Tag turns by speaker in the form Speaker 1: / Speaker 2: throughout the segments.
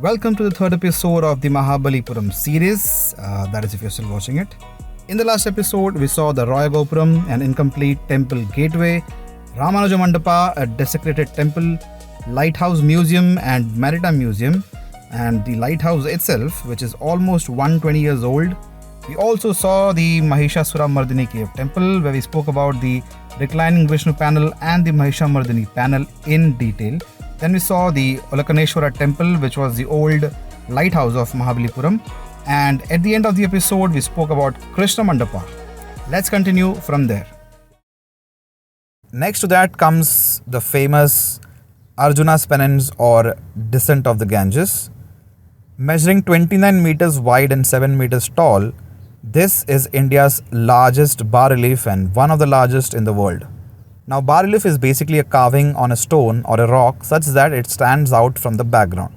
Speaker 1: Welcome to the third episode of the Mahabalipuram series. That is, if you're still watching it. In the last episode, we saw the Roya Gopuram, an incomplete temple gateway, Ramanuja Mandapa, a desecrated temple, Lighthouse Museum and Maritime Museum, and the lighthouse itself, which is almost 120 years old. We also saw the Mahishasura Mardini cave temple, where we spoke about the reclining Vishnu panel and the Mahishamardini panel in detail. Then we saw the Olakaneshwara temple, which was the old lighthouse of Mahabalipuram. And at the end of the episode, we spoke about Krishna Mandapa. Let's continue from there. Next to that comes the famous Arjuna's Penance or Descent of the Ganges. Measuring 29 meters wide and 7 meters tall, this is India's largest bas-relief and one of the largest in the world. Now, bas-relief is basically a carving on a stone or a rock such that it stands out from the background.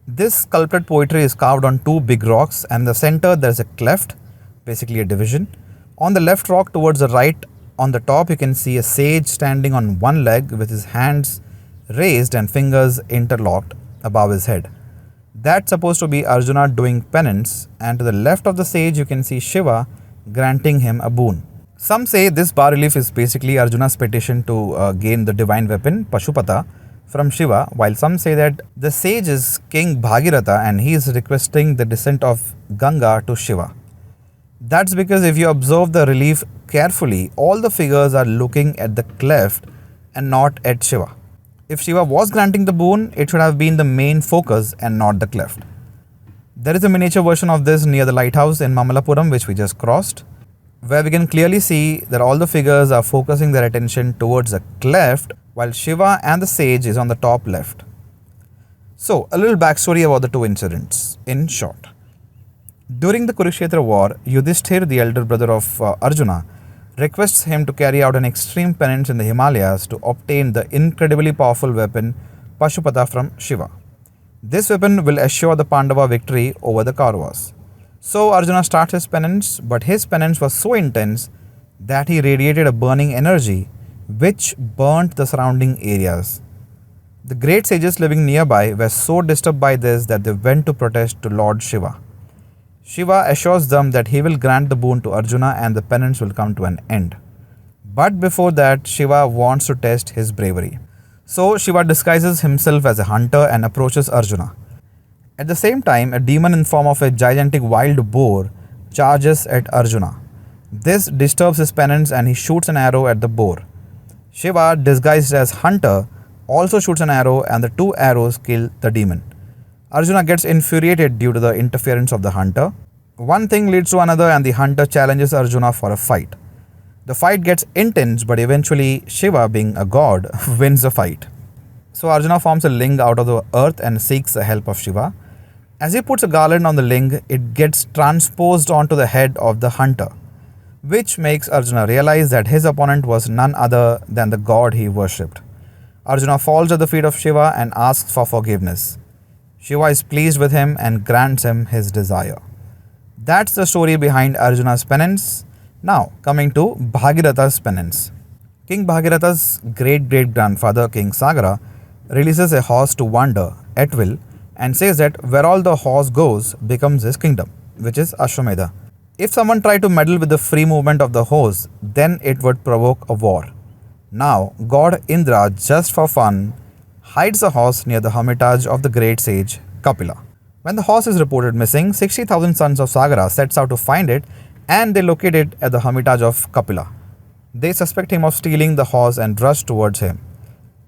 Speaker 1: This sculpted poetry is carved on two big rocks, and in the center there is a cleft, basically a division. On the left rock towards the right, on the top, you can see a sage standing on one leg with his hands raised and fingers interlocked above his head. That's supposed to be Arjuna doing penance, and to the left of the sage you can see Shiva granting him a boon. Some say this bas-relief is basically Arjuna's petition to gain the divine weapon Pashupata from Shiva, while some say that the sage is King Bhagiratha and he is requesting the descent of Ganga to Shiva. That's because if you observe the relief carefully, all the figures are looking at the cleft and not at Shiva. If Shiva was granting the boon, it should have been the main focus and not the cleft. There is a miniature version of this near the lighthouse in Mahabalipuram, which we just crossed, where we can clearly see that all the figures are focusing their attention towards the cleft, while Shiva and the sage is on the top left. So, a little backstory about the two incidents, in short. During the Kurukshetra war, Yudhishthir, the elder brother of Arjuna, requests him to carry out an extreme penance in the Himalayas to obtain the incredibly powerful weapon Pashupata from Shiva. This weapon will assure the Pandava victory over the Kauravas. So Arjuna starts his penance, but his penance was so intense that he radiated a burning energy which burnt the surrounding areas. The great sages living nearby were so disturbed by this that they went to protest to Lord Shiva. Shiva assures them that he will grant the boon to Arjuna and the penance will come to an end. But before that, Shiva wants to test his bravery. So Shiva disguises himself as a hunter and approaches Arjuna. At the same time, a demon in form of a gigantic wild boar charges at Arjuna. This disturbs his penance and he shoots an arrow at the boar. Shiva, disguised as hunter, also shoots an arrow and the two arrows kill the demon. Arjuna gets infuriated due to the interference of the hunter. One thing leads to another and the hunter challenges Arjuna for a fight. The fight gets intense, but eventually Shiva, being a god, wins the fight. So Arjuna forms a ling out of the earth and seeks the help of Shiva. As he puts a garland on the ling, it gets transposed onto the head of the hunter, which makes Arjuna realize that his opponent was none other than the god he worshipped. Arjuna falls at the feet of Shiva and asks for forgiveness. Shiva is pleased with him and grants him his desire. That's the story behind Arjuna's penance. Now, coming to Bhagiratha's penance. King Bhagiratha's great-great-grandfather, King Sagara, releases a horse to wander at will and says that where all the horse goes becomes his kingdom, which is Ashwamedha. If someone tried to meddle with the free movement of the horse, then it would provoke a war. Now, God Indra, just for fun, hides the horse near the hermitage of the great sage Kapila. When the horse is reported missing, 60,000 sons of Sagara sets out to find it and they locate it at the hermitage of Kapila. They suspect him of stealing the horse and rush towards him.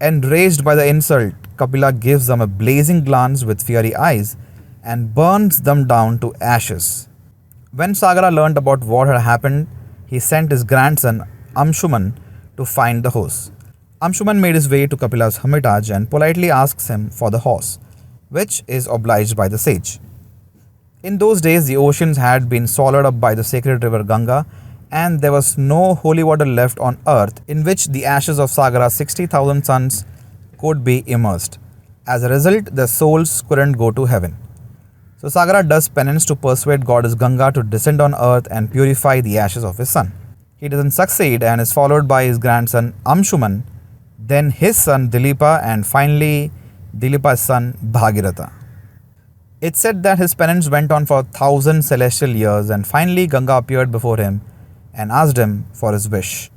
Speaker 1: Enraged by the insult, Kapila gives them a blazing glance with fiery eyes and burns them down to ashes. When Sagara learned about what had happened, he sent his grandson Amshuman to find the horse. Amshuman made his way to Kapila's hermitage and politely asks him for the horse, which is obliged by the sage. In those days, the oceans had been swallowed up by the sacred river Ganga, and there was no holy water left on earth in which the ashes of Sagara's 60,000 sons could be immersed. As a result, their souls couldn't go to heaven. So Sagara does penance to persuade goddess Ganga to descend on earth and purify the ashes of his son. He doesn't succeed and is followed by his grandson Amshuman, then his son Dilipa, and finally Dilipa's son Bhagiratha. It's said that his penance went on for 1,000 celestial years, and finally Ganga appeared before him and asked him for his wish.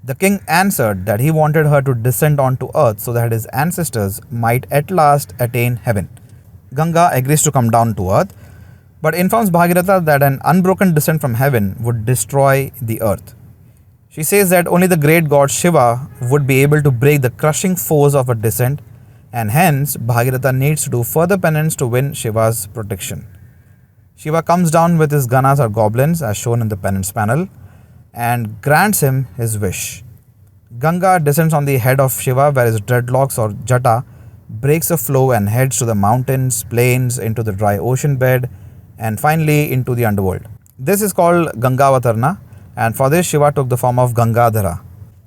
Speaker 1: The king answered that he wanted her to descend onto earth so that his ancestors might at last attain heaven. Ganga agrees to come down to earth, but informs Bhagirath that an unbroken descent from heaven would destroy the earth. She says that only the great god Shiva would be able to break the crushing force of a descent, and hence Bhagirath needs to do further penance to win Shiva's protection. Shiva comes down with his ganas or goblins as shown in the penance panel and grants him his wish. Ganga descends on the head of Shiva where his dreadlocks or jata breaks the flow and heads to the mountains, plains, into the dry ocean bed, and finally into the underworld. This is called Gangavatarna, and for this Shiva took the form of Gangadhara.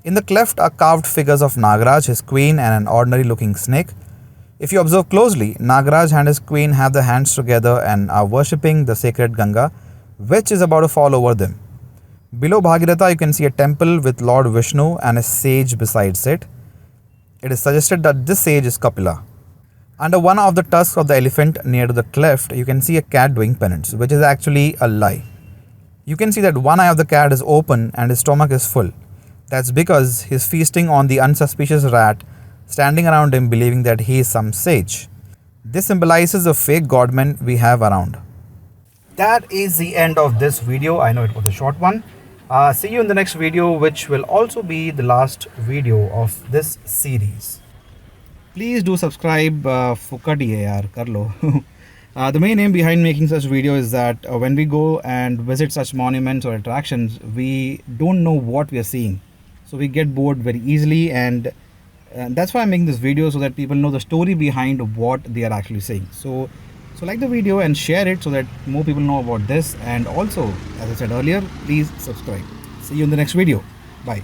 Speaker 1: In the cleft are carved figures of Nagaraj, his queen, and an ordinary looking snake. If you observe closely, Nagaraj and his queen have their hands together and are worshipping the sacred Ganga, which is about to fall over them. Below Bhagiratha, you can see a temple with Lord Vishnu and a sage besides it. It is suggested that this sage is Kapila. Under one of the tusks of the elephant near to the cleft, you can see a cat doing penance, which is actually a lie. You can see that one eye of the cat is open and his stomach is full. That's because he is feasting on the unsuspicious rat standing around him, believing that he is some sage. This symbolizes the fake godmen we have around. That is the end of this video. I know it was a short one. See you in the next video, which will also be the last video of this series. Please do subscribe. Fukad hai yaar, kar lo. The main aim behind making such video is that when we go and visit such monuments or attractions, we don't know what we are seeing. So we get bored very easily, and that's why I'm making this video, so that people know the story behind what they are actually saying. So like the video and share it so that more people know about this. And also, as I said earlier, please subscribe. See you in the next video. Bye.